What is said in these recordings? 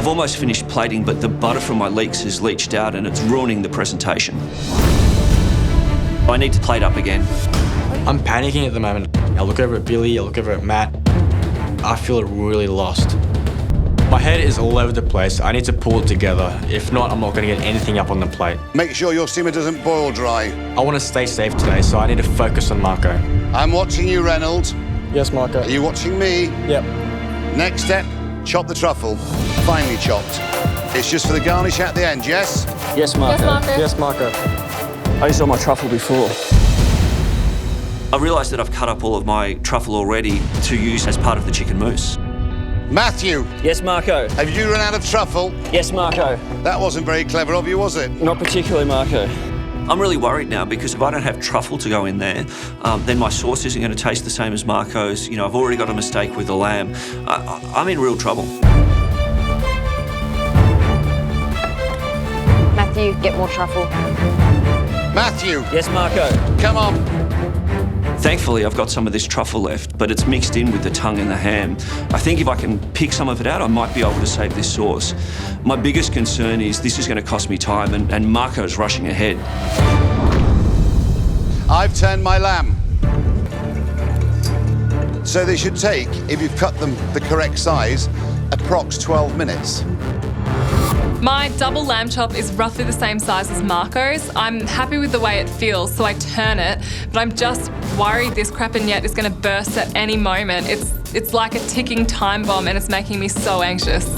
I've almost finished plating, but the butter from my leeks has leached out and it's ruining the presentation. I need to plate up again. I'm panicking at the moment. I look over at Billy, I look over at Matt. I feel really lost. My head is all over the place. I need to pull it together. If not, I'm not going to get anything up on the plate. Make sure your steamer doesn't boil dry. I want to stay safe today, so I need to focus on Marco. I'm watching you, Reynold. Yes, Marco. Are you watching me? Yep. Next step, chop the truffle. Finely chopped. It's just for the garnish at the end, yes? Yes, Marco. Yes, Marco. I used all my truffle before. I realised that I've cut up all of my truffle already to use as part of the chicken mousse. Matthew, Yes, Marco. have you run out of truffle? Yes, Marco. That wasn't very clever of you, was it? Not particularly, Marco. I'm really worried now because if I don't have truffle to go in there, then my sauce isn't going to taste the same as Marco's. You know, I've already got a mistake with the lamb. I'm in real trouble. Matthew, get more truffle. Matthew, Yes, Marco. come on. Thankfully, I've got some of this truffle left, but it's mixed in with the tongue and the ham. I think if I can pick some of it out, I might be able to save this sauce. My biggest concern is this is going to cost me time, and Marco's rushing ahead. I've turned my lamb. So they should take, if you've cut them the correct size, approx 12 minutes. My double lamb chop is roughly the same size as Marco's. I'm happy with the way it feels, so I turn it, but I'm just worried this crapinette is going to burst at any moment. It's like a ticking time bomb and it's making me so anxious.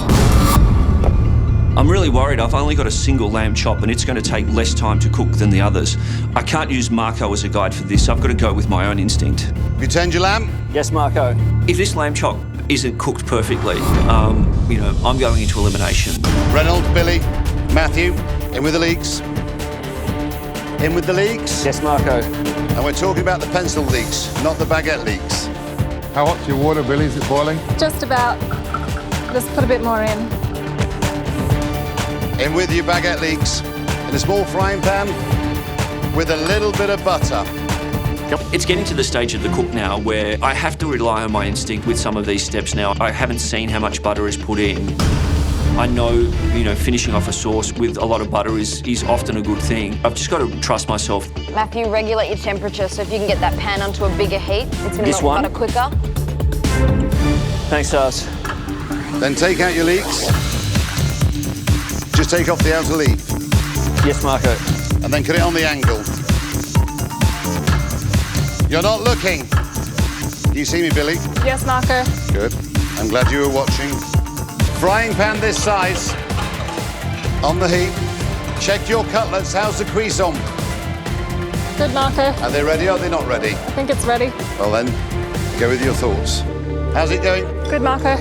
I'm really worried. I've only got a single lamb chop and it's going to take less time to cook than the others. I can't use Marco as a guide for this. I've got to go with my own instinct. Have you turned your lamb? Yes, Marco. If this lamb chop isn't cooked perfectly, you know, I'm going into elimination. Reynold, Billy, Matthew, in with the leeks. In with the leeks. Yes, Marco. And we're talking about the pencil leeks, not the baguette leeks. How hot's your water, Billy? Is it boiling? Just about. Just put a bit more in. In with your baguette leeks. In a small frying pan with a little bit of butter. It's getting to the stage of the cook now where I have to rely on my instinct with some of these steps now. I haven't seen how much butter is put in. I know, you know, finishing off a sauce with a lot of butter is often a good thing. I've just got to trust myself. Matthew, regulate your temperature so if you can get that pan onto a bigger heat, it's going to melt butter quicker. Thanks, Sars. Then take out your leeks. Just take off the outer leaf. Yes, Marco. And then cut it on the angle. You're not looking. Do you see me, Billy? Yes, Marco. Good. I'm glad you were watching. Frying pan this size. On the heat. Check your cutlets. How's the cuisson? Good, Marco. Are they ready or are they not ready? I think it's ready. Well then, go with your thoughts. How's it going? Good, Marco.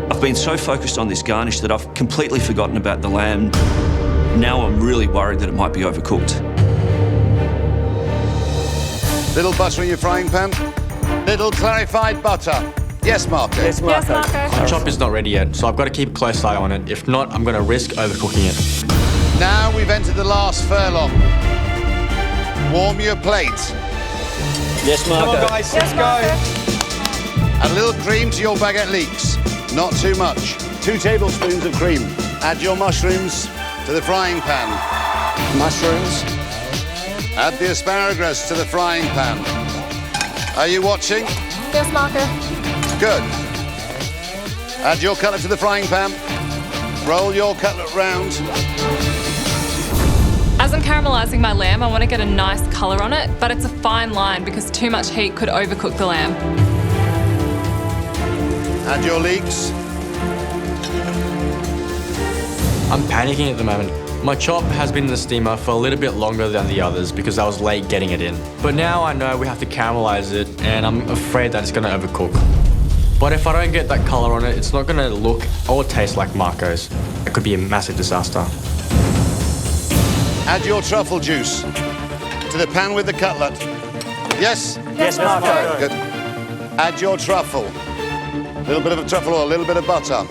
I've been so focused on this garnish that I've completely forgotten about the lamb. Now I'm really worried that it might be overcooked. Little butter in your frying pan. Little clarified butter. Yes, Marco? Yes, Marco. Yes, Marco. My chop is not ready yet, so I've got to keep a close eye on it. If not, I'm going to risk overcooking it. Now we've entered the last furlong. Warm your plate. Yes, Marco. Come on, guys, let's go. Add a little cream to your baguette leeks. Not too much. 2 tablespoons of cream. Add your mushrooms to the frying pan. Mushrooms. Add the asparagus to the frying pan. Are you watching? Yes, Marco. Good. Add your cutlet to the frying pan. Roll your cutlet round. As I'm caramelising my lamb, I want to get a nice colour on it, but it's a fine line because too much heat could overcook the lamb. Add your leeks. I'm panicking at the moment. My chop has been in the steamer for a little bit longer than the others because I was late getting it in. But now I know we have to caramelize it and I'm afraid that it's going to overcook. But if I don't get that color on it, it's not going to look or taste like Marco's. It could be a massive disaster. Add your truffle juice to the pan with the cutlet. Yes? Yes, Marco. Good. Add your truffle. A little bit of truffle oil, a little bit of butter.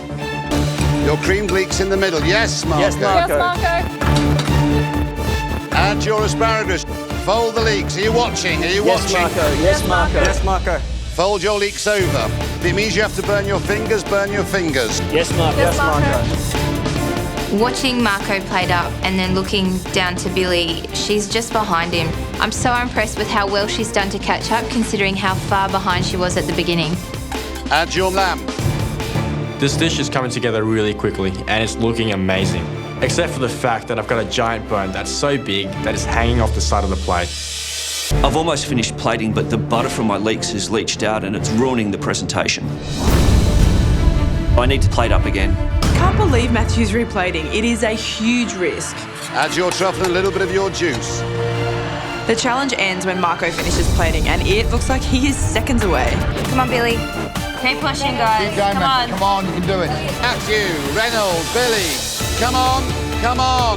Your creamed leeks in the middle. Yes, Marco. Yes, Marco. Yes, Marco. Add your asparagus. Fold the leeks. Are you watching? Are you Yes, watching? Marco. Yes, Marco. Yes, Marco. Fold your leeks over. If it means you have to burn your fingers, burn your fingers. Yes, Marco. Yes, Marco. Watching Marco plate up and then looking down to Billy, she's just behind him. I'm so impressed with how well she's done to catch up, considering how far behind she was at the beginning. Add your lamb. This dish is coming together really quickly and it's looking amazing. Except for the fact that I've got a giant bone that's so big that it's hanging off the side of the plate. I've almost finished plating, but the butter from my leeks has leached out and it's ruining the presentation. I need to plate up again. Can't believe Matthew's replating. It is a huge risk. Add your truffle and a little bit of your juice. The challenge ends when Marco finishes plating, and it looks like he is seconds away. Come on, Billy. Keep pushing, guys. Keep going, Come man. on. Come on, you can do it. Matthew, Reynold, Billy. Come on, come on.